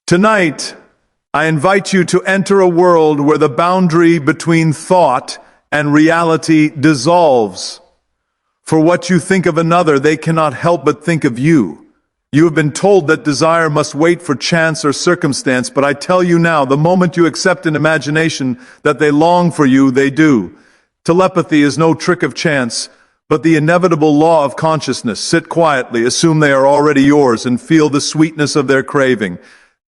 Tonight, I invite you to enter a world where the boundary between thought and reality dissolves. For what you think of another, they cannot help but think of you. You have been told that desire must wait for chance or circumstance, but I tell you now, the moment you accept in imagination that they long for you, they do. Telepathy is no trick of chance, but the inevitable law of consciousness. Sit quietly, assume they are already yours, and feel the sweetness of their craving.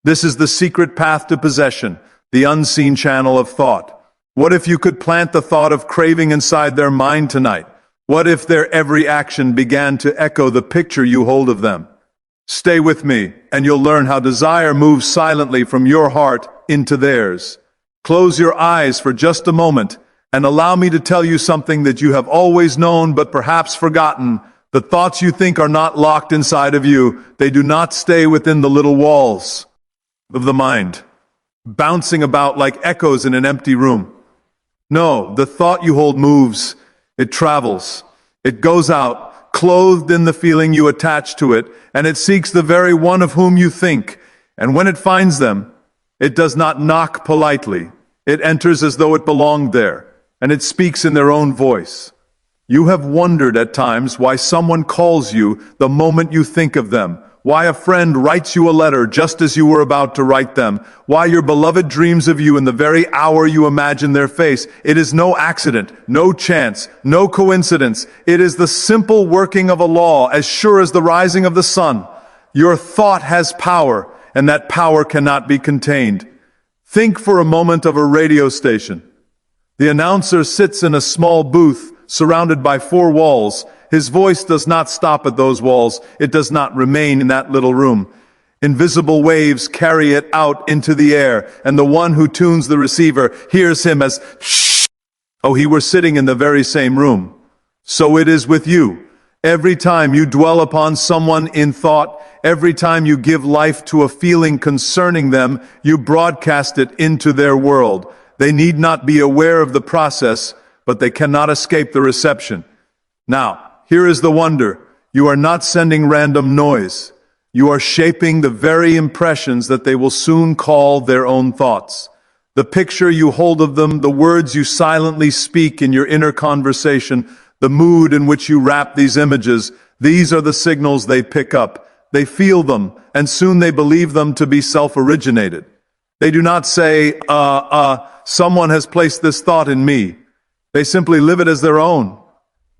This is the secret path to possession, the unseen channel of thought. What if you could plant the thought of craving inside their mind tonight? What if their every action began to echo the picture you hold of them? Stay with me, and you'll learn how desire moves silently from your heart into theirs. Close your eyes for just a moment, and allow me to tell you something that you have always known but perhaps forgotten. The thoughts you think are not locked inside of you. They do not stay within the little walls of the mind, bouncing about like echoes in an empty room. No, the thought you hold moves, it travels, it goes out, clothed in the feeling you attach to it, and it seeks the very one of whom you think. And when it finds them, it does not knock politely. It enters as though it belonged there, and it speaks in their own voice. You have wondered at times why someone calls you the moment you think of them, why a friend writes you a letter just as you were about to write them, why your beloved dreams of you in the very hour you imagine their face. It is no accident, no chance, no coincidence. It is the simple working of a law, as sure as the rising of the sun. Your thought has power, and that power cannot be contained. Think for a moment of a radio station. The announcer sits in a small booth surrounded by four walls. His voice does not stop at those walls. It does not remain in that little room. Invisible waves carry it out into the air, and the one who tunes the receiver hears him as shh. Oh, he were sitting in the very same room. So it is with you. Every time you dwell upon someone in thought, every time you give life to a feeling concerning them, you broadcast it into their world. They need not be aware of the process, but they cannot escape the reception. Now, here is the wonder. You are not sending random noise. You are shaping the very impressions that they will soon call their own thoughts. The picture you hold of them, the words you silently speak in your inner conversation, the mood in which you wrap these images, these are the signals they pick up. They feel them, and soon they believe them to be self-originated. They do not say, someone has placed this thought in me. They simply live it as their own.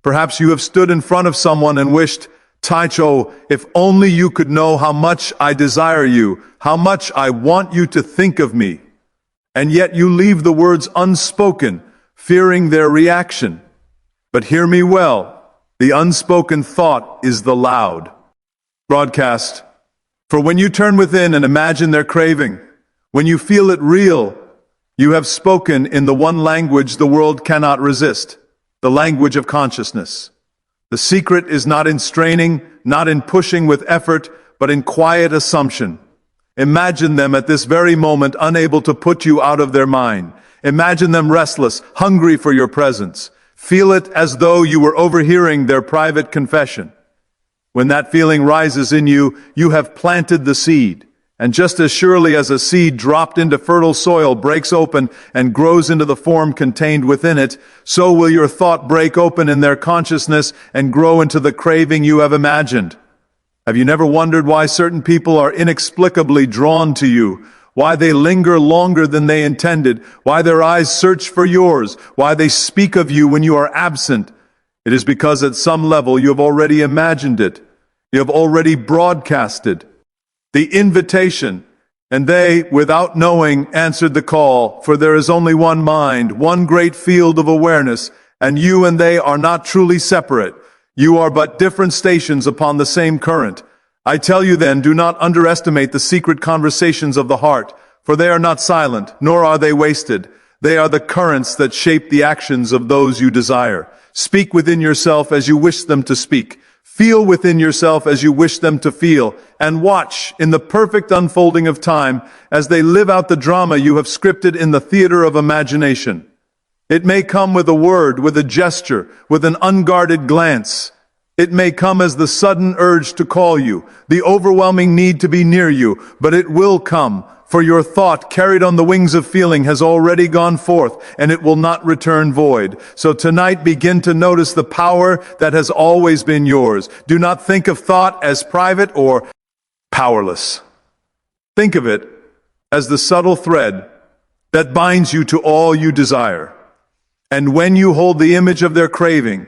Perhaps you have stood in front of someone and wished, Taicho, if only you could know how much I desire you, how much I want you to think of me. And yet you leave the words unspoken, fearing their reaction. But hear me well, the unspoken thought is the loud broadcast. For when you turn within and imagine their craving, when you feel it real, you have spoken in the one language the world cannot resist. The language of consciousness. The secret is not in straining, not in pushing with effort, but in quiet assumption. Imagine them at this very moment unable to put you out of their mind. Imagine them restless, hungry for your presence. Feel it as though you were overhearing their private confession. When that feeling rises in you, you have planted the seed. And just as surely as a seed dropped into fertile soil breaks open and grows into the form contained within it, so will your thought break open in their consciousness and grow into the craving you have imagined. Have you never wondered why certain people are inexplicably drawn to you? Why they linger longer than they intended? Why their eyes search for yours? Why they speak of you when you are absent? It is because at some level you have already imagined it. You have already broadcasted the invitation, and they, without knowing, answered the call, for there is only one mind, one great field of awareness, and you and they are not truly separate. You are but different stations upon the same current. I tell you then, do not underestimate the secret conversations of the heart, for they are not silent, nor are they wasted. They are the currents that shape the actions of those you desire. Speak within yourself as you wish them to speak. Feel within yourself as you wish them to feel, and watch in the perfect unfolding of time as they live out the drama you have scripted in the theater of imagination. It may come with a word, with a gesture, with an unguarded glance. It may come as the sudden urge to call you, the overwhelming need to be near you, but it will come, for your thought, carried on the wings of feeling, has already gone forth, and it will not return void. So tonight, begin to notice the power that has always been yours. Do not think of thought as private or powerless. Think of it as the subtle thread that binds you to all you desire. And when you hold the image of their craving,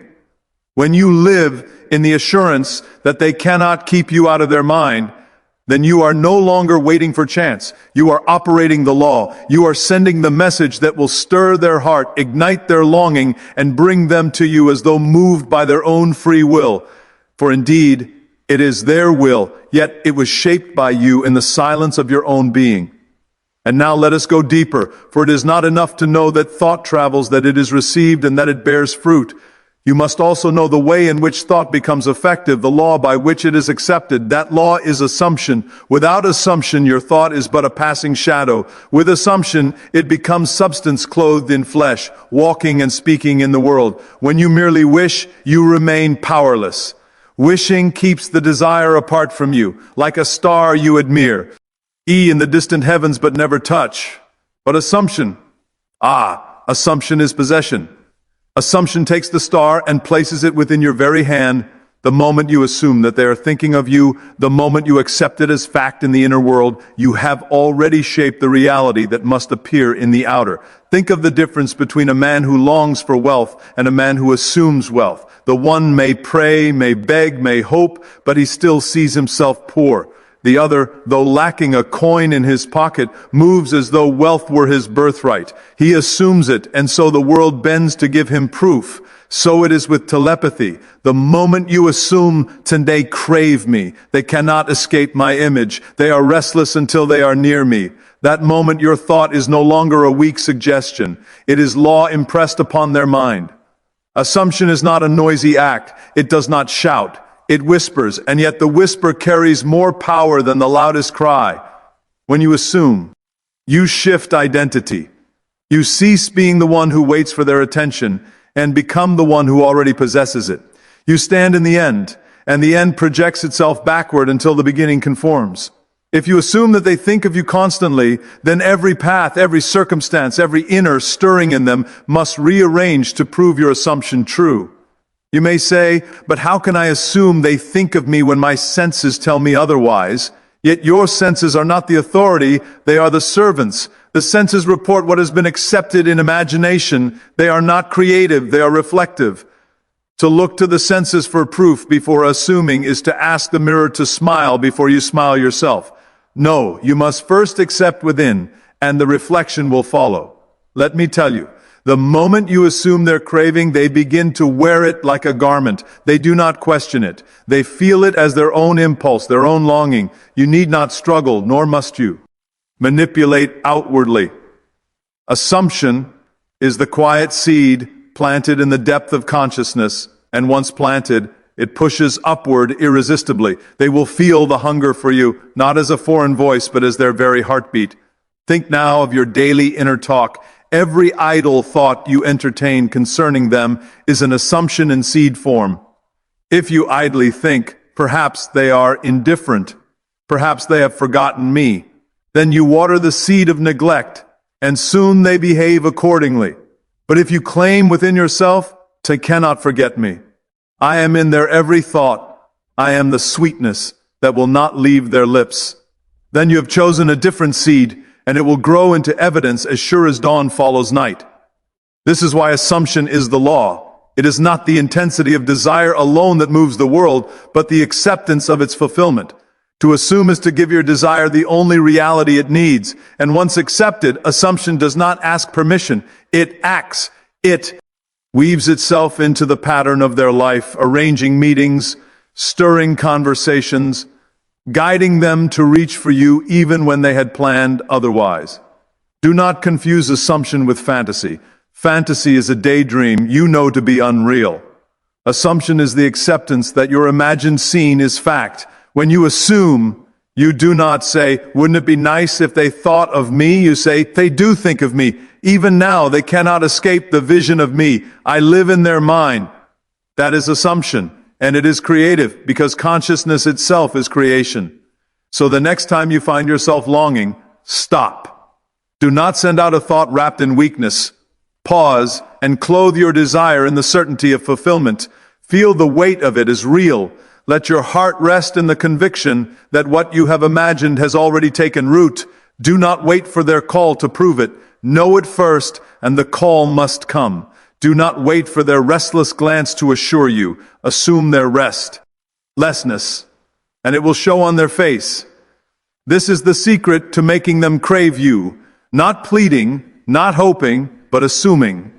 when you live in the assurance that they cannot keep you out of their mind, then you are no longer waiting for chance. You are operating the law. You are sending the message that will stir their heart, ignite their longing, and bring them to you as though moved by their own free will. For indeed, it is their will, yet it was shaped by you in the silence of your own being. And now let us go deeper, for it is not enough to know that thought travels, that it is received, and that it bears fruit. You must also know the way in which thought becomes effective, the law by which it is accepted. That law is assumption. Without assumption, your thought is but a passing shadow. With assumption, it becomes substance clothed in flesh, walking and speaking in the world. When you merely wish, you remain powerless. Wishing keeps the desire apart from you, like a star you admire, in the distant heavens but never touch. But assumption, assumption is possession. Assumption takes the star and places it within your very hand. The moment you assume that they are thinking of you, the moment you accept it as fact in the inner world, you have already shaped the reality that must appear in the outer. Think of the difference between a man who longs for wealth and a man who assumes wealth. The one may pray, may beg, may hope, but he still sees himself poor. The other, though lacking a coin in his pocket, moves as though wealth were his birthright. He assumes it, and so the world bends to give him proof. So it is with telepathy. The moment you assume, they crave me. They cannot escape my image. They are restless until they are near me. That moment your thought is no longer a weak suggestion. It is law impressed upon their mind. Assumption is not a noisy act. It does not shout. It whispers, and yet the whisper carries more power than the loudest cry. When you assume, you shift identity. You cease being the one who waits for their attention and become the one who already possesses it. You stand in the end, and the end projects itself backward until the beginning conforms. If you assume that they think of you constantly, then every path, every circumstance, every inner stirring in them must rearrange to prove your assumption true. You may say, but how can I assume they think of me when my senses tell me otherwise? Yet your senses are not the authority, they are the servants. The senses report what has been accepted in imagination. They are not creative, they are reflective. To look to the senses for proof before assuming is to ask the mirror to smile before you smile yourself. No, you must first accept within, and the reflection will follow. Let me tell you, the moment you assume their craving, they begin to wear it like a garment. They do not question it. They feel it as their own impulse, their own longing. You need not struggle, nor must you manipulate outwardly. Assumption is the quiet seed planted in the depth of consciousness, and once planted, it pushes upward irresistibly. They will feel the hunger for you, not as a foreign voice, but as their very heartbeat. Think now of your daily inner talk. Every idle thought you entertain concerning them is an assumption in seed form. If you idly think, perhaps they are indifferent, perhaps they have forgotten me, then you water the seed of neglect, and soon they behave accordingly. But if you claim within yourself, they cannot forget me. I am in their every thought. I am the sweetness that will not leave their lips. Then you have chosen a different seed, and it will grow into evidence as sure as dawn follows night. This is why assumption is the law. It is not the intensity of desire alone that moves the world, but the acceptance of its fulfillment. To assume is to give your desire the only reality it needs, and once accepted, assumption does not ask permission. It acts. It weaves itself into the pattern of their life, arranging meetings, stirring conversations, guiding them to reach for you even when they had planned otherwise. Do not confuse assumption with fantasy. Fantasy is a daydream you know to be unreal. Assumption is the acceptance that your imagined scene is fact. When you assume, you do not say, wouldn't it be nice if they thought of me? You say, they do think of me. Even now, they cannot escape the vision of me. I live in their mind. That is assumption. and it is creative because consciousness itself is creation. So the next time you find yourself longing, stop. Do not send out a thought wrapped in weakness. Pause and clothe your desire in the certainty of fulfillment. Feel the weight of it as real. Let your heart rest in the conviction that what you have imagined has already taken root. Do not wait for their call to prove it. Know it first, and the call must come. Do not wait for their restless glance to assure you. Assume their restlessness, and it will show on their face. This is the secret to making them crave you. Not pleading, not hoping, but assuming.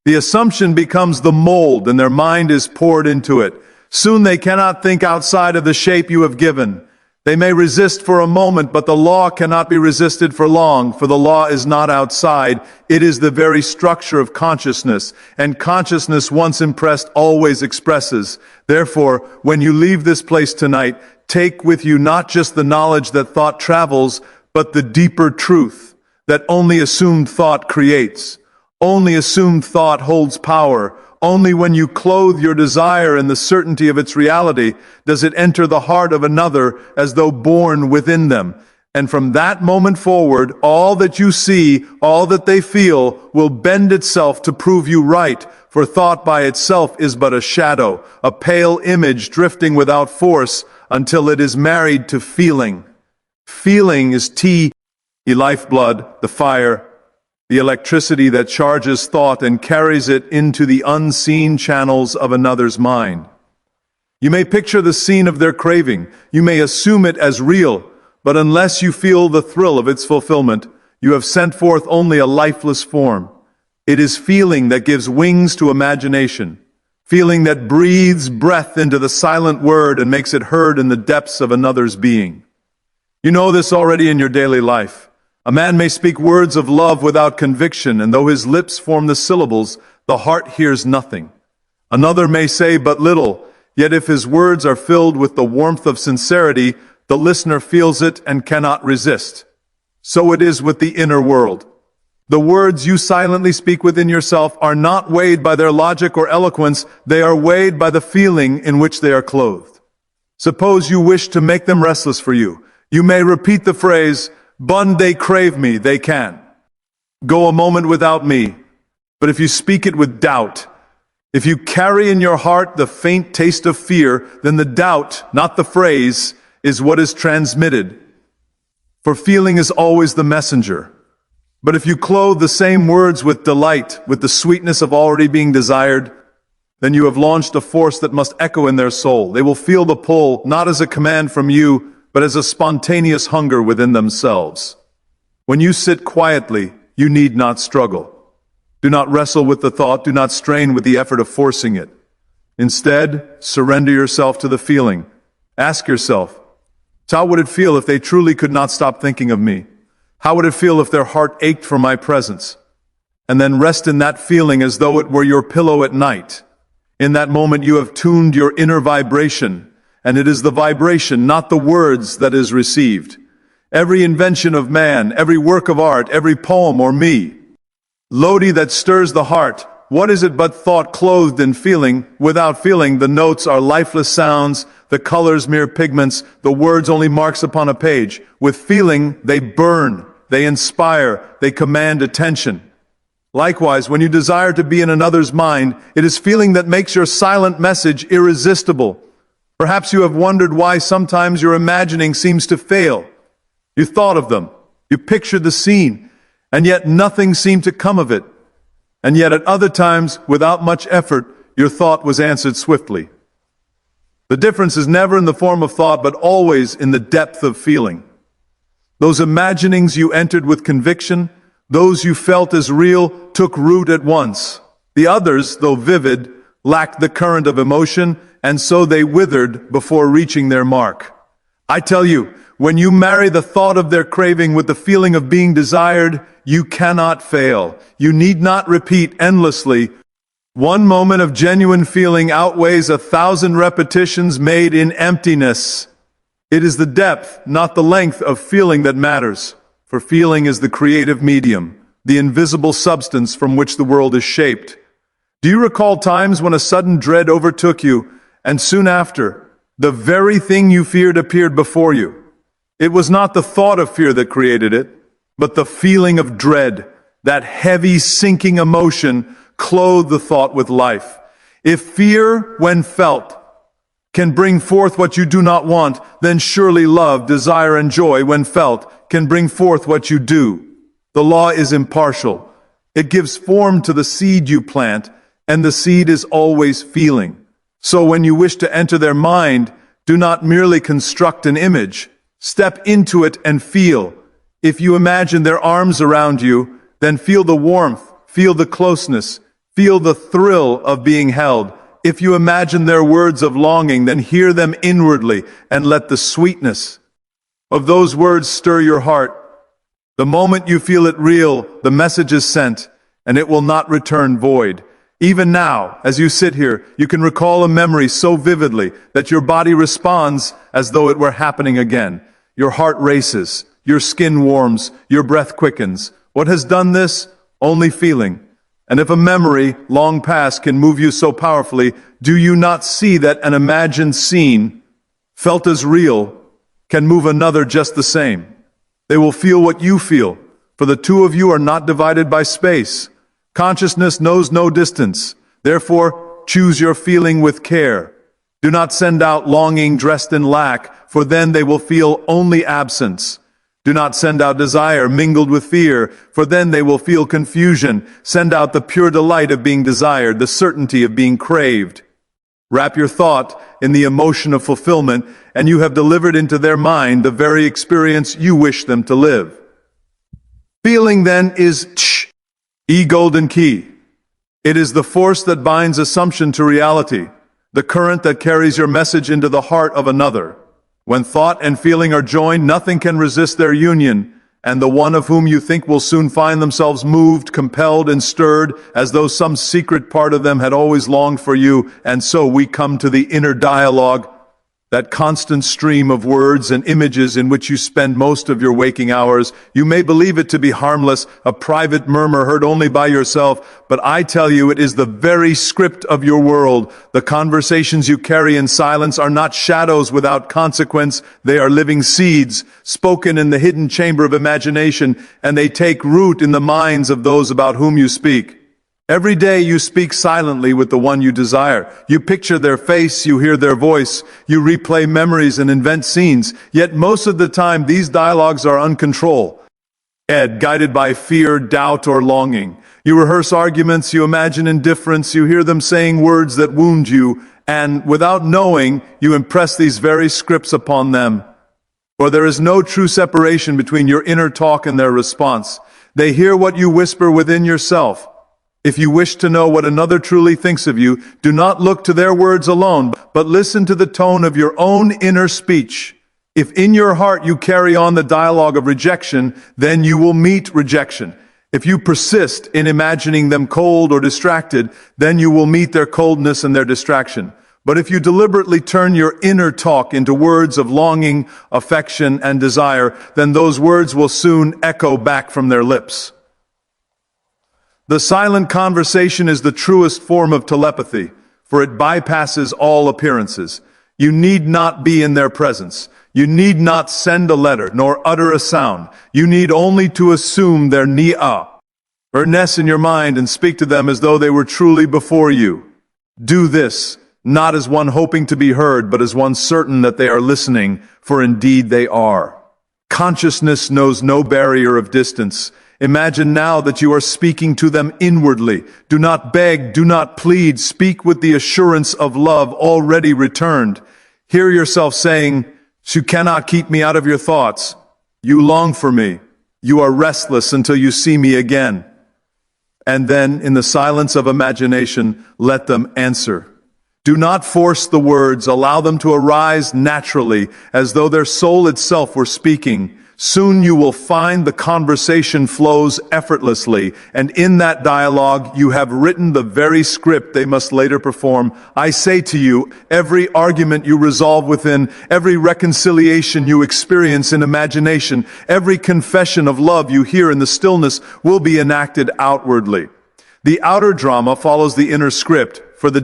The assumption becomes the mold, and their mind is poured into it. Soon they cannot think outside of the shape you have given. They may resist for a moment, but the law cannot be resisted for long, for the law is not outside. It is the very structure of consciousness, and consciousness once impressed always expresses. Therefore, when you leave this place tonight, take with you not just the knowledge that thought travels, but the deeper truth that only assumed thought creates. Only assumed thought holds power. Only when you clothe your desire in the certainty of its reality does it enter the heart of another as though born within them. And from that moment forward, all that you see, all that they feel, will bend itself to prove you right, for thought by itself is but a shadow, a pale image drifting without force until it is married to feeling. Feeling is the lifeblood, the fire, the electricity that charges thought and carries it into the unseen channels of another's mind. You may picture the scene of their craving. You may assume it as real, but unless you feel the thrill of its fulfillment, you have sent forth only a lifeless form. It is feeling that gives wings to imagination, feeling that breathes breath into the silent word and makes it heard in the depths of another's being. You know this already in your daily life. A man may speak words of love without conviction, and though his lips form the syllables, the heart hears nothing. Another may say but little, yet if his words are filled with the warmth of sincerity, the listener feels it and cannot resist. So it is with the inner world. The words you silently speak within yourself are not weighed by their logic or eloquence, they are weighed by the feeling in which they are clothed. Suppose you wish to make them restless for you. You may repeat the phrase, "Bun, they crave me, they can. Go a moment without me." But if you speak it with doubt, if you carry in your heart the faint taste of fear, then the doubt, not the phrase, is what is transmitted. For feeling is always the messenger. But if you clothe the same words with delight, with the sweetness of already being desired, then you have launched a force that must echo in their soul. They will feel the pull, not as a command from you, but as a spontaneous hunger within themselves. When you sit quietly, you need not struggle. Do not wrestle with the thought, do not strain with the effort of forcing it. Instead, surrender yourself to the feeling. Ask yourself, how would it feel if they truly could not stop thinking of me? How would it feel if their heart ached for my presence? And then rest in that feeling as though it were your pillow at night. In that moment you have tuned your inner vibration, and it is the vibration, not the words, that is received. Every invention of man, every work of art, every poem or melody that stirs the heart, what is it but thought clothed in feeling? Without feeling, the notes are lifeless sounds, the colors mere pigments, the words only marks upon a page. With feeling, they burn, they inspire, they command attention. Likewise, when you desire to be in another's mind, it is feeling that makes your silent message irresistible. Perhaps you have wondered why sometimes your imagining seems to fail. You thought of them, you pictured the scene, and yet nothing seemed to come of it. And yet at other times, without much effort, your thought was answered swiftly. The difference is never in the form of thought, but always in the depth of feeling. Those imaginings you entered with conviction, those you felt as real, took root at once. The others, though vivid, lacked the current of emotion, and so they withered before reaching their mark. I tell you, when you marry the thought of their craving with the feeling of being desired, you cannot fail. You need not repeat endlessly. One moment of genuine feeling outweighs 1,000 repetitions made in emptiness. It is the depth, not the length of feeling that matters, for feeling is the creative medium, the invisible substance from which the world is shaped. Do you recall times when a sudden dread overtook you, And soon after, the very thing you feared appeared before you. It was not the thought of fear that created it, but the feeling of dread. That heavy, sinking emotion clothed the thought with life. If fear, when felt, can bring forth what you do not want, then surely love, desire, and joy, when felt, can bring forth what you do. The law is impartial. It gives form to the seed you plant, and the seed is always feeling. So when you wish to enter their mind, do not merely construct an image. Step into it and feel. If you imagine their arms around you, then feel the warmth, feel the closeness, feel the thrill of being held. If you imagine their words of longing, then hear them inwardly and let the sweetness of those words stir your heart. The moment you feel it real, the message is sent, and it will not return void. Even now, as you sit here, you can recall a memory so vividly that your body responds as though it were happening again. Your heart races, your skin warms, your breath quickens. What has done this? Only feeling. And if a memory, long past, can move you so powerfully, do you not see that an imagined scene, felt as real, can move another just the same? They will feel what you feel, for the two of you are not divided by space. Consciousness knows no distance. Therefore, choose your feeling with care. Do not send out longing dressed in lack, for then they will feel only absence. Do not send out desire mingled with fear, for then they will feel confusion. Send out the pure delight of being desired, the certainty of being craved. Wrap your thought in the emotion of fulfillment, and you have delivered into their mind the very experience you wish them to live. Feeling, then, is golden key. It is the force that binds assumption to reality, the current that carries your message into the heart of another. When thought and feeling are joined, nothing can resist their union, and the one of whom you think will soon find themselves moved, compelled, and stirred, as though some secret part of them had always longed for you. And so we come to the inner dialogue, that constant stream of words and images in which you spend most of your waking hours. You may believe it to be harmless, a private murmur heard only by yourself, but I tell you it is the very script of your world. The conversations you carry in silence are not shadows without consequence. They are living seeds, spoken in the hidden chamber of imagination, and they take root in the minds of those about whom you speak. Every day you speak silently with the one you desire. You picture their face, you hear their voice, you replay memories and invent scenes. Yet most of the time these dialogues are uncontrolled, guided by fear, doubt, or longing. You rehearse arguments, you imagine indifference, you hear them saying words that wound you, and without knowing, you impress these very scripts upon them. For there is no true separation between your inner talk and their response. They hear what you whisper within yourself. If you wish to know what another truly thinks of you, do not look to their words alone, but listen to the tone of your own inner speech. If in your heart you carry on the dialogue of rejection, then you will meet rejection. If you persist in imagining them cold or distracted, then you will meet their coldness and their distraction. But if you deliberately turn your inner talk into words of longing, affection, and desire, then those words will soon echo back from their lips. The silent conversation is the truest form of telepathy, for it bypasses all appearances. You need not be in their presence. You need not send a letter, nor utter a sound. You need only to assume their ness in your mind and speak to them as though they were truly before you. Do this, not as one hoping to be heard, but as one certain that they are listening, for indeed they are. Consciousness knows no barrier of distance. Imagine now that you are speaking to them inwardly. Do not beg, do not plead. Speak with the assurance of love already returned. Hear yourself saying, "You cannot keep me out of your thoughts. You long for me. You are restless until you see me again." And then, in the silence of imagination, let them answer. Do not force the words. Allow them to arise naturally, as though their soul itself were speaking. Soon you will find the conversation flows effortlessly, and in that dialogue you have written the very script they must later perform. I say to you, every argument you resolve within, every reconciliation you experience in imagination, every confession of love you hear in the stillness will be enacted outwardly. The outer drama follows the inner script, for the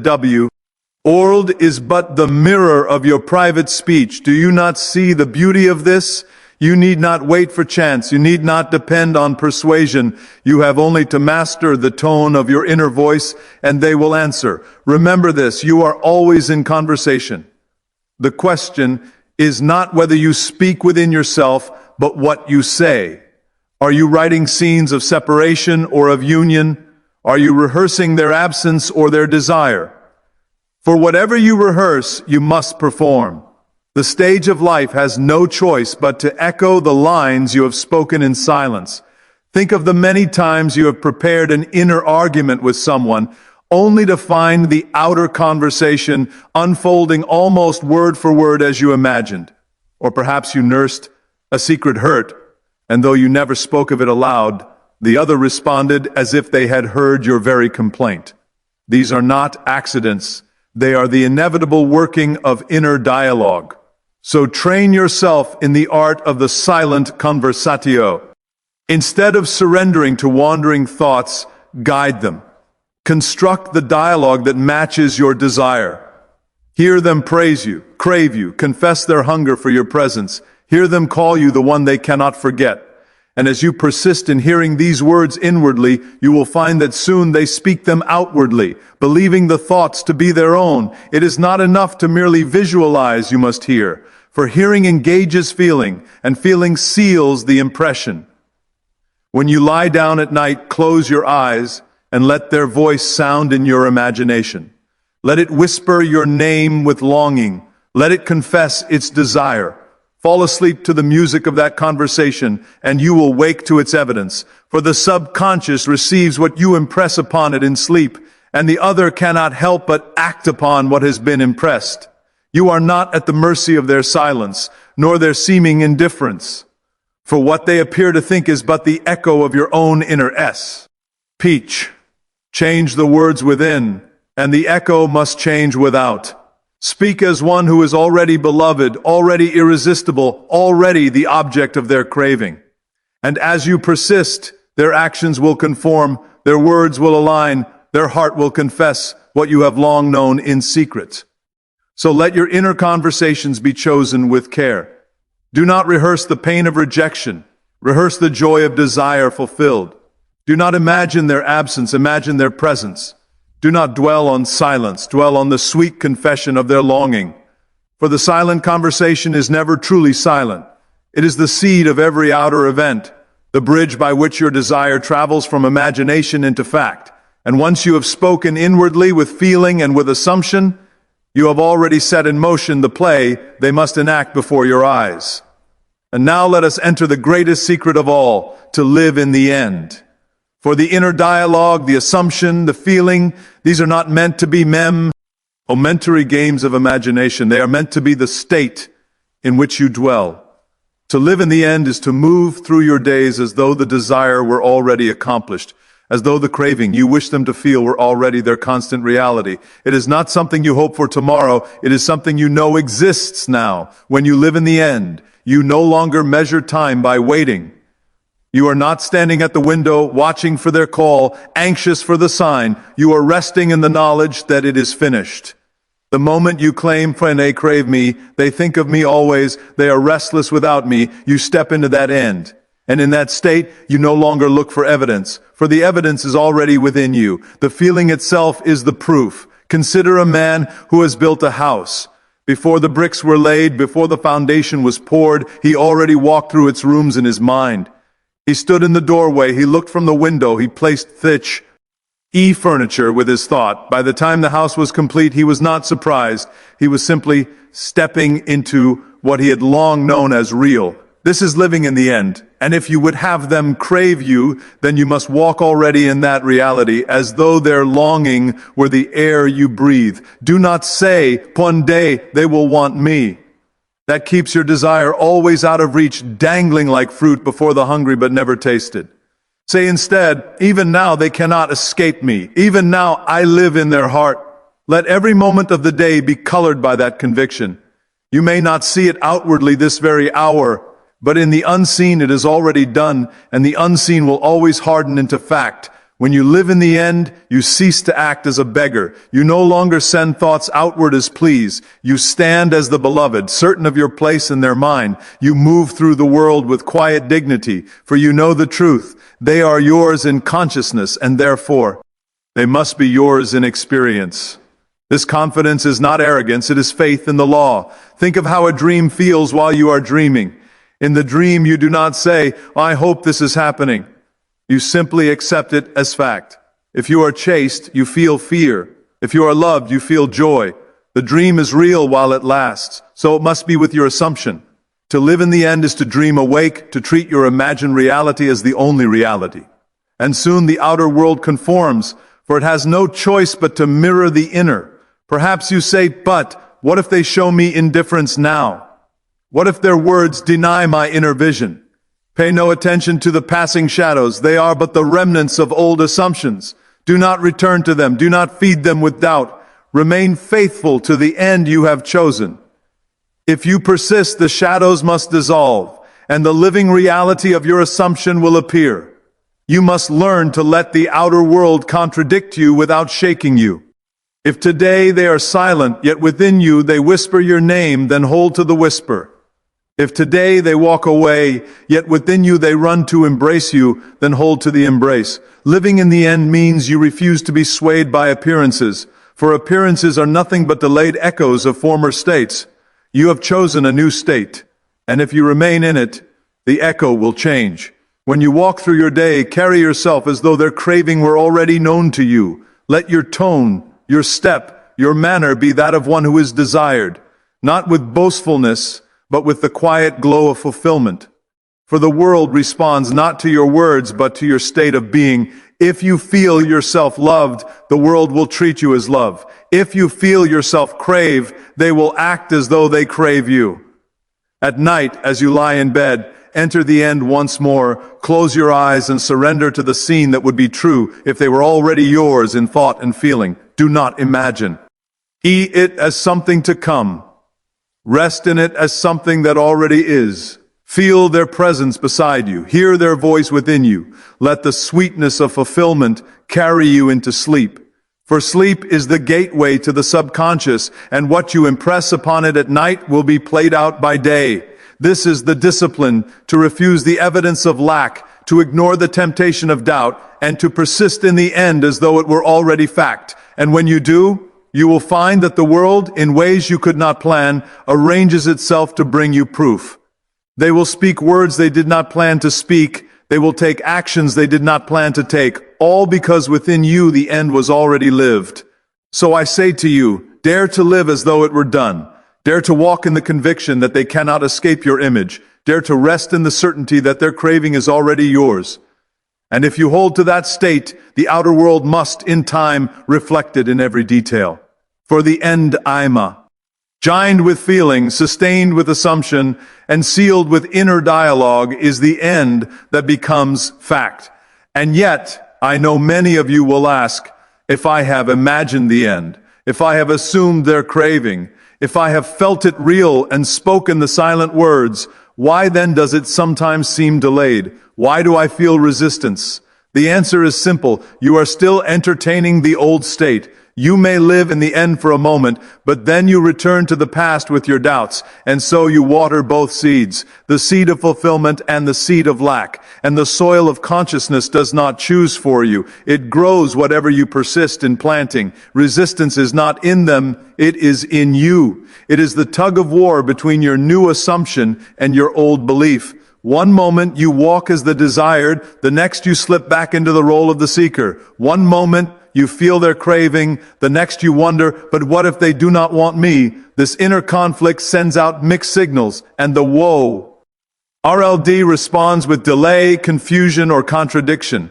World is but the mirror of your private speech. Do you not see the beauty of this? You need not wait for chance. You need not depend on persuasion. You have only to master the tone of your inner voice, and they will answer. Remember this, you are always in conversation. The question is not whether you speak within yourself, but what you say. Are you writing scenes of separation or of union? Are you rehearsing their absence or their desire? For whatever you rehearse, you must perform. The stage of life has no choice but to echo the lines you have spoken in silence. Think of the many times you have prepared an inner argument with someone, only to find the outer conversation unfolding almost word for word as you imagined. Or perhaps you nursed a secret hurt, and though you never spoke of it aloud, the other responded as if they had heard your very complaint. These are not accidents. They are the inevitable working of inner dialogue. So train yourself in the art of the silent conversatio. Instead of surrendering to wandering thoughts, guide them. Construct the dialogue that matches your desire. Hear them praise you, crave you, confess their hunger for your presence. Hear them call you the one they cannot forget. And as you persist in hearing these words inwardly, you will find that soon they speak them outwardly, believing the thoughts to be their own. It is not enough to merely visualize, you must hear, for hearing engages feeling, and feeling seals the impression. When you lie down at night, close your eyes and let their voice sound in your imagination. Let it whisper your name with longing. Let it confess its desire. Fall asleep to the music of that conversation, and you will wake to its evidence. For the subconscious receives what you impress upon it in sleep, and the other cannot help but act upon what has been impressed. You are not at the mercy of their silence, nor their seeming indifference. For what they appear to think is but the echo of your own inner speech. Change the words within, and the echo must change without. Speak as one who is already beloved, already irresistible, already the object of their craving. And as you persist, their actions will conform, their words will align, their heart will confess what you have long known in secret. So let your inner conversations be chosen with care. Do not rehearse the pain of rejection. Rehearse the joy of desire fulfilled. Do not imagine their absence, imagine their presence. Do not dwell on silence, dwell on the sweet confession of their longing. For the silent conversation is never truly silent. It is the seed of every outer event, the bridge by which your desire travels from imagination into fact. And once you have spoken inwardly with feeling and with assumption, you have already set in motion the play they must enact before your eyes. And now let us enter the greatest secret of all, to live in the end. For the inner dialogue, the assumption, the feeling, these are not meant to be momentary games of imagination. They are meant to be the state in which you dwell. To live in the end is to move through your days as though the desire were already accomplished, as though the craving you wish them to feel were already their constant reality. It is not something you hope for tomorrow. It is something you know exists now. When you live in the end, you no longer measure time by waiting. You are not standing at the window, watching for their call, anxious for the sign. You are resting in the knowledge that it is finished. The moment you claim, when they crave me, they think of me always, they are restless without me, you step into that end. And in that state, you no longer look for evidence, for the evidence is already within you. The feeling itself is the proof. Consider a man who has built a house. Before the bricks were laid, before the foundation was poured, he already walked through its rooms in his mind. He stood in the doorway, he looked from the window, he placed thick furniture with his thought. By the time the house was complete, he was not surprised. He was simply stepping into what he had long known as real. This is living in the end. And if you would have them crave you, then you must walk already in that reality, as though their longing were the air you breathe. Do not say, one day they will want me. That keeps your desire always out of reach, dangling like fruit before the hungry but never tasted. Say instead, even now they cannot escape me. Even now I live in their heart. Let every moment of the day be colored by that conviction. You may not see it outwardly this very hour, but in the unseen it is already done, and the unseen will always harden into fact When you live in the end, you cease to act as a beggar. You no longer send thoughts outward as pleas. You stand as the beloved, certain of your place in their mind. You move through the world with quiet dignity, for you know the truth. They are yours in consciousness, and therefore, they must be yours in experience. This confidence is not arrogance, it is faith in the law. Think of how a dream feels while you are dreaming. In the dream, you do not say, "I hope this is happening." You simply accept it as fact. If you are chased, you feel fear. If you are loved, you feel joy. The dream is real while it lasts, so it must be with your assumption. To live in the end is to dream awake, to treat your imagined reality as the only reality. And soon the outer world conforms, for it has no choice but to mirror the inner. Perhaps you say, "But what if they show me indifference now? What if their words deny my inner vision?" Pay no attention to the passing shadows. They are but the remnants of old assumptions. Do not return to them. Do not feed them with doubt. Remain faithful to the end you have chosen. If you persist, the shadows must dissolve, and the living reality of your assumption will appear. You must learn to let the outer world contradict you without shaking you. If today they are silent, yet within you they whisper your name, then hold to the whisper. If today they walk away, yet within you they run to embrace you, then hold to the embrace. Living in the end means you refuse to be swayed by appearances, for appearances are nothing but delayed echoes of former states. You have chosen a new state, and if you remain in it, the echo will change. When you walk through your day, carry yourself as though their craving were already known to you. Let your tone, your step, your manner be that of one who is desired, not with boastfulness, but with the quiet glow of fulfillment. For the world responds not to your words, but to your state of being. If you feel yourself loved, the world will treat you as love. If you feel yourself crave, they will act as though they crave you. At night, as you lie in bed, enter the end once more, close your eyes and surrender to the scene that would be true if they were already yours in thought and feeling. Do not imagine. Eat it as something to come. Rest in it as something that already is. Feel their presence beside you. Hear their voice within you. Let the sweetness of fulfillment carry you into sleep. For sleep is the gateway to the subconscious, and what you impress upon it at night will be played out by day. This is the discipline to refuse the evidence of lack, to ignore the temptation of doubt, and to persist in the end as though it were already fact. And when you do, you will find that the world, in ways you could not plan, arranges itself to bring you proof. They will speak words they did not plan to speak. They will take actions they did not plan to take, all because within you the end was already lived. So I say to you, dare to live as though it were done. Dare to walk in the conviction that they cannot escape your image. Dare to rest in the certainty that their craving is already yours. And if you hold to that state, the outer world must, in time, reflect it in every detail. For the end Ima, joined with feeling, sustained with assumption, and sealed with inner dialogue, is the end that becomes fact. And yet, I know many of you will ask, if I have imagined the end, if I have assumed their craving, if I have felt it real and spoken the silent words, why then does it sometimes seem delayed? Why do I feel resistance? The answer is simple. You are still entertaining the old state. You may live in the end for a moment, but then you return to the past with your doubts, and so you water both seeds, the seed of fulfillment and the seed of lack. And the soil of consciousness does not choose for you. It grows whatever you persist in planting. Resistance is not in them, it is in you. It is the tug of war between your new assumption and your old belief. One moment you walk as the desired, the next you slip back into the role of the seeker. One moment you feel their craving, the next you wonder, but what if they do not want me? This inner conflict sends out mixed signals, and the woe. RLD responds with delay, confusion, or contradiction.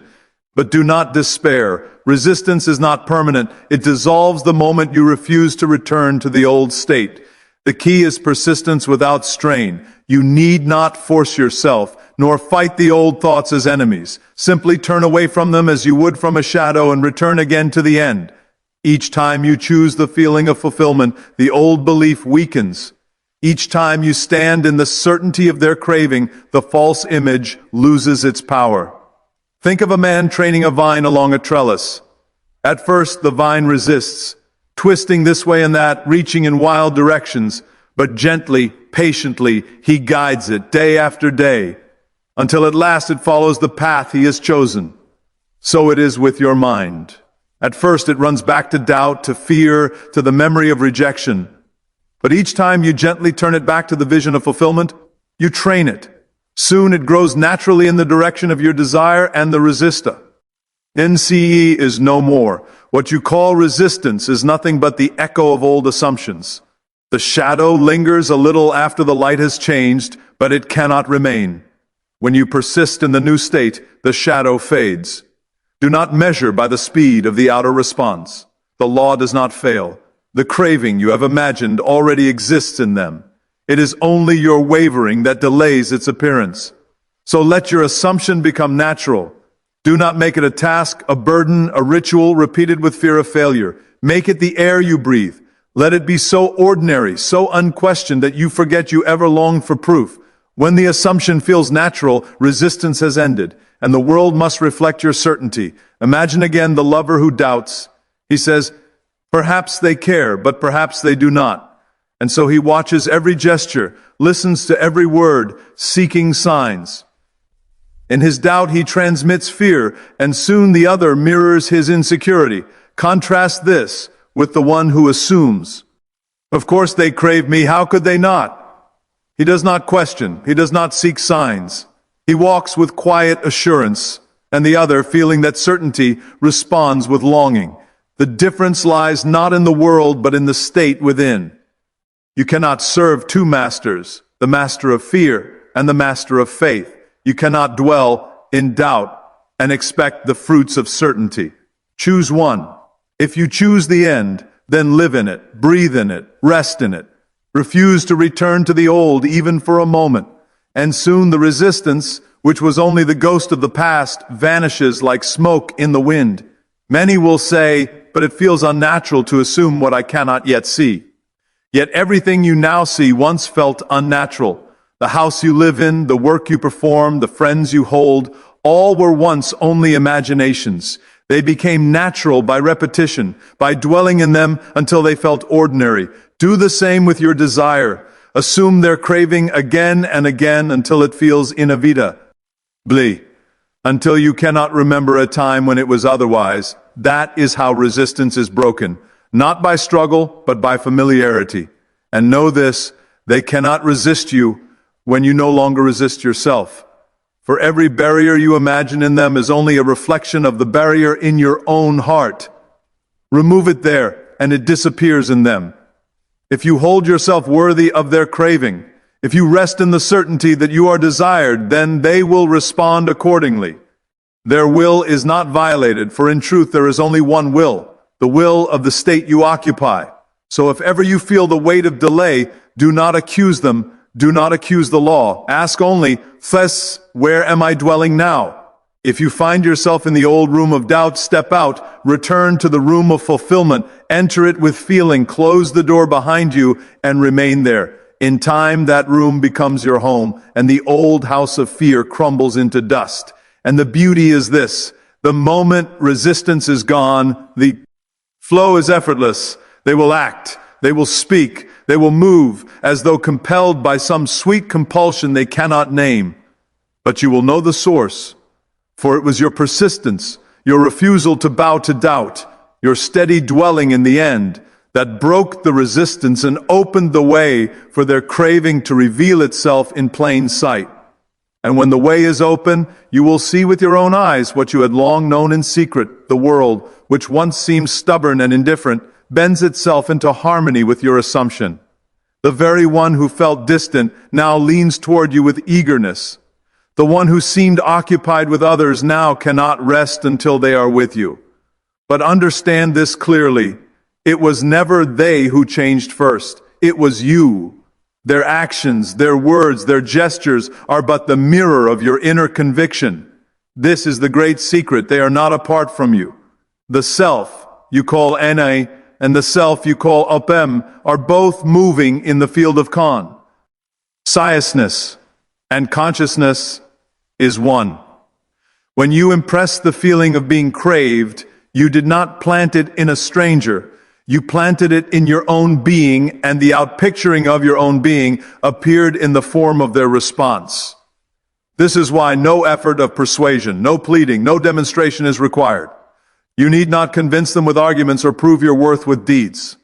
But do not despair. Resistance is not permanent. It dissolves the moment you refuse to return to the old state. The key is persistence without strain. You need not force yourself, nor fight the old thoughts as enemies. Simply turn away from them as you would from a shadow and return again to the end. Each time you choose the feeling of fulfillment, the old belief weakens. Each time you stand in the certainty of their craving, the false image loses its power. Think of a man training a vine along a trellis. At first, the vine resists, twisting this way and that, reaching in wild directions, but gently, patiently, he guides it day after day, until at last it follows the path he has chosen. So it is with your mind. At first, it runs back to doubt, to fear, to the memory of rejection. But each time you gently turn it back to the vision of fulfillment, you train it. Soon it grows naturally in the direction of your desire and the resistor. NCE is no more. What you call resistance is nothing but the echo of old assumptions. The shadow lingers a little after the light has changed, but it cannot remain. When you persist in the new state, the shadow fades. Do not measure by the speed of the outer response. The law does not fail. The craving you have imagined already exists in them. It is only your wavering that delays its appearance. So let your assumption become natural. Do not make it a task, a burden, a ritual repeated with fear of failure. Make it the air you breathe. Let it be so ordinary, so unquestioned that you forget you ever longed for proof. When the assumption feels natural, resistance has ended, and the world must reflect your certainty. Imagine again the lover who doubts. He says, perhaps they care, but perhaps they do not. And so he watches every gesture, listens to every word, seeking signs. In his doubt, he transmits fear, and soon the other mirrors his insecurity. Contrast this with the one who assumes. Of course they crave me, how could they not? He does not question, he does not seek signs. He walks with quiet assurance, and the other, feeling that certainty, responds with longing. The difference lies not in the world, but in the state within. You cannot serve two masters, the master of fear and the master of faith. You cannot dwell in doubt and expect the fruits of certainty. Choose one. If you choose the end, then live in it, breathe in it, rest in it. Refuse to return to the old even for a moment. And soon the resistance, which was only the ghost of the past, vanishes like smoke in the wind. Many will say, but it feels unnatural to assume what I cannot yet see. Yet everything you now see once felt unnatural. The house you live in, the work you perform, the friends you hold, all were once only imaginations. They became natural by repetition, by dwelling in them until they felt ordinary. Do the same with your desire. Assume their craving again and again until it feels inevitably, until you cannot remember a time when it was otherwise. That is how resistance is broken. Not by struggle, but by familiarity. And know this, they cannot resist you when you no longer resist yourself. For every barrier you imagine in them is only a reflection of the barrier in your own heart. Remove it there, and it disappears in them. If you hold yourself worthy of their craving, if you rest in the certainty that you are desired, then they will respond accordingly. Their will is not violated, for in truth there is only one will, the will of the state you occupy. So if ever you feel the weight of delay, do not accuse them, do not accuse the law. Ask only, Thes, where am I dwelling now? If you find yourself in the old room of doubt, step out, return to the room of fulfillment, enter it with feeling, close the door behind you, and remain there. In time, that room becomes your home, and the old house of fear crumbles into dust. And the beauty is this, the moment resistance is gone, the flow is effortless. They will act, they will speak, they will move, as though compelled by some sweet compulsion they cannot name. But you will know the source, for it was your persistence, your refusal to bow to doubt, your steady dwelling in the end, that broke the resistance and opened the way for their craving to reveal itself in plain sight. And when the way is open, you will see with your own eyes what you had long known in secret. The world, which once seemed stubborn and indifferent, bends itself into harmony with your assumption. The very one who felt distant now leans toward you with eagerness. The one who seemed occupied with others now cannot rest until they are with you. But understand this clearly. It was never they who changed first. It was you. Their actions, their words, their gestures are but the mirror of your inner conviction. This is the great secret. They are not apart from you. The self you call Na and the self you call Opem are both moving in the field of Con. Consciousness and consciousness is one. When you impressed the feeling of being craved, you did not plant it in a stranger. You planted it in your own being, and the outpicturing of your own being appeared in the form of their response. This is why no effort of persuasion, no pleading, no demonstration is required. You need not convince them with arguments or prove your worth with deeds.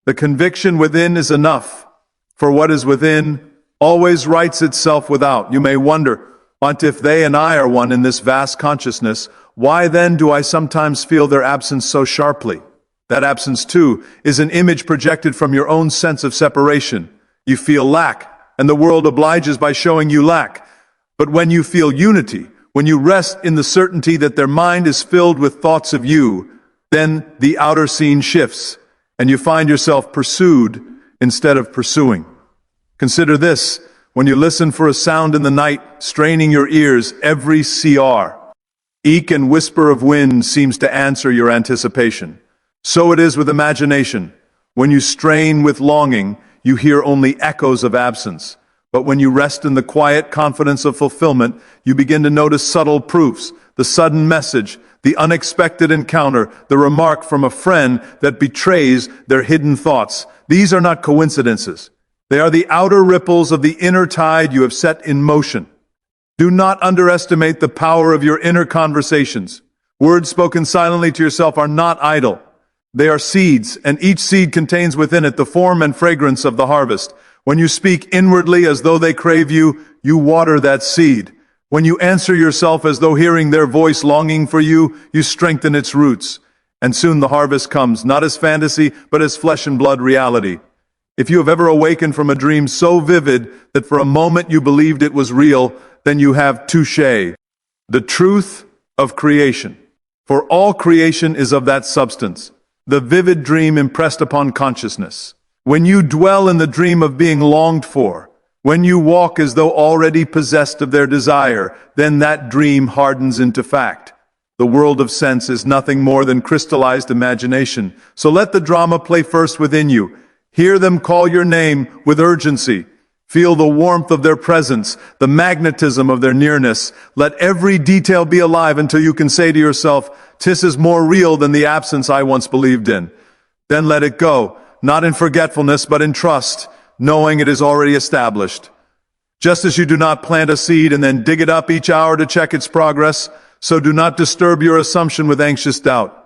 The conviction within is enough, for what is within always writes itself without. You may wonder, but if they and I are one in this vast consciousness, why then do I sometimes feel their absence so sharply? That absence, too, is an image projected from your own sense of separation. You feel lack, and the world obliges by showing you lack. But when you feel unity, when you rest in the certainty that their mind is filled with thoughts of you, then the outer scene shifts, and you find yourself pursued instead of pursuing. Consider this: when you listen for a sound in the night, straining your ears, every eke and whisper of wind seems to answer your anticipation. So it is with imagination. When you strain with longing, you hear only echoes of absence. But when you rest in the quiet confidence of fulfillment, you begin to notice subtle proofs, the sudden message, the unexpected encounter, the remark from a friend that betrays their hidden thoughts. These are not coincidences. They are the outer ripples of the inner tide you have set in motion. Do not underestimate the power of your inner conversations. Words spoken silently to yourself are not idle. They are seeds, and each seed contains within it the form and fragrance of the harvest. When you speak inwardly as though they crave you, you water that seed. When you answer yourself as though hearing their voice longing for you, you strengthen its roots. And soon the harvest comes, not as fantasy, but as flesh and blood reality. If you have ever awakened from a dream so vivid that for a moment you believed it was real, then you have touché the truth of creation. For all creation is of that substance, the vivid dream impressed upon consciousness. When you dwell in the dream of being longed for, when you walk as though already possessed of their desire, then that dream hardens into fact. The world of sense is nothing more than crystallized imagination. So let the drama play first within you. Hear them call your name with urgency. Feel the warmth of their presence, the magnetism of their nearness. Let every detail be alive until you can say to yourself, "'Tis is more real than the absence I once believed in." Then let it go, not in forgetfulness, but in trust, knowing it is already established. Just as you do not plant a seed and then dig it up each hour to check its progress, so do not disturb your assumption with anxious doubt.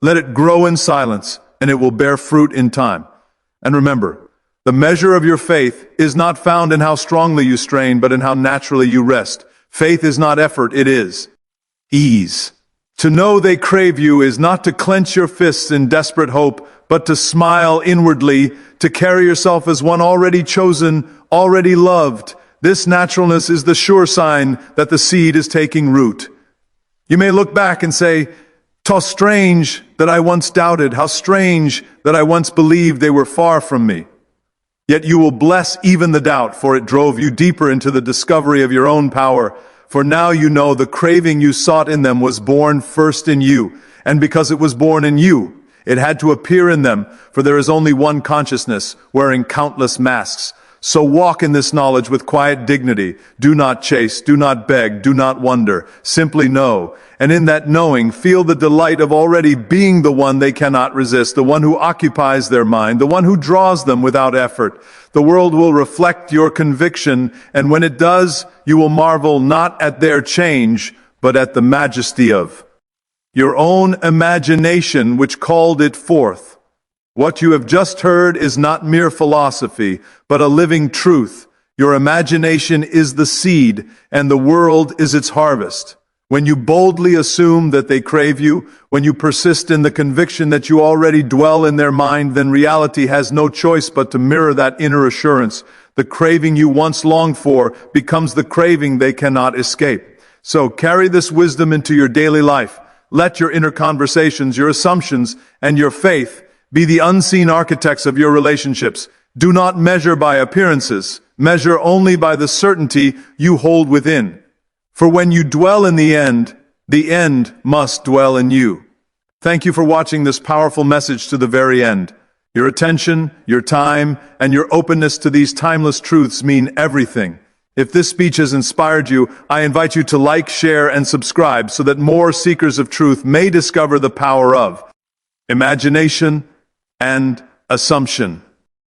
Let it grow in silence, and it will bear fruit in time. And remember, the measure of your faith is not found in how strongly you strain, but in how naturally you rest. Faith is not effort, it is ease. To know they crave you is not to clench your fists in desperate hope, but to smile inwardly, to carry yourself as one already chosen, already loved. This naturalness is the sure sign that the seed is taking root. You may look back and say, "'How strange that I once doubted, how strange that I once believed they were far from me." Yet you will bless even the doubt, for it drove you deeper into the discovery of your own power. For now you know the craving you sought in them was born first in you, and because it was born in you, it had to appear in them, for there is only one consciousness, wearing countless masks. So walk in this knowledge with quiet dignity. Do not chase, do not beg, do not wonder. Simply know, and in that knowing, feel the delight of already being the one they cannot resist, the one who occupies their mind, the one who draws them without effort. The world will reflect your conviction, and when it does, you will marvel not at their change, but at the majesty of your own imagination which called it forth. What you have just heard is not mere philosophy, but a living truth. Your imagination is the seed, and the world is its harvest. When you boldly assume that they crave you, when you persist in the conviction that you already dwell in their mind, then reality has no choice but to mirror that inner assurance. The craving you once longed for becomes the craving they cannot escape. So carry this wisdom into your daily life. Let your inner conversations, your assumptions, and your faith be the unseen architects of your relationships. Do not measure by appearances. Measure only by the certainty you hold within. For when you dwell in the end must dwell in you. Thank you for watching this powerful message to the very end. Your attention, your time, and your openness to these timeless truths mean everything. If this speech has inspired you, I invite you to like, share, and subscribe so that more seekers of truth may discover the power of imagination and assumption.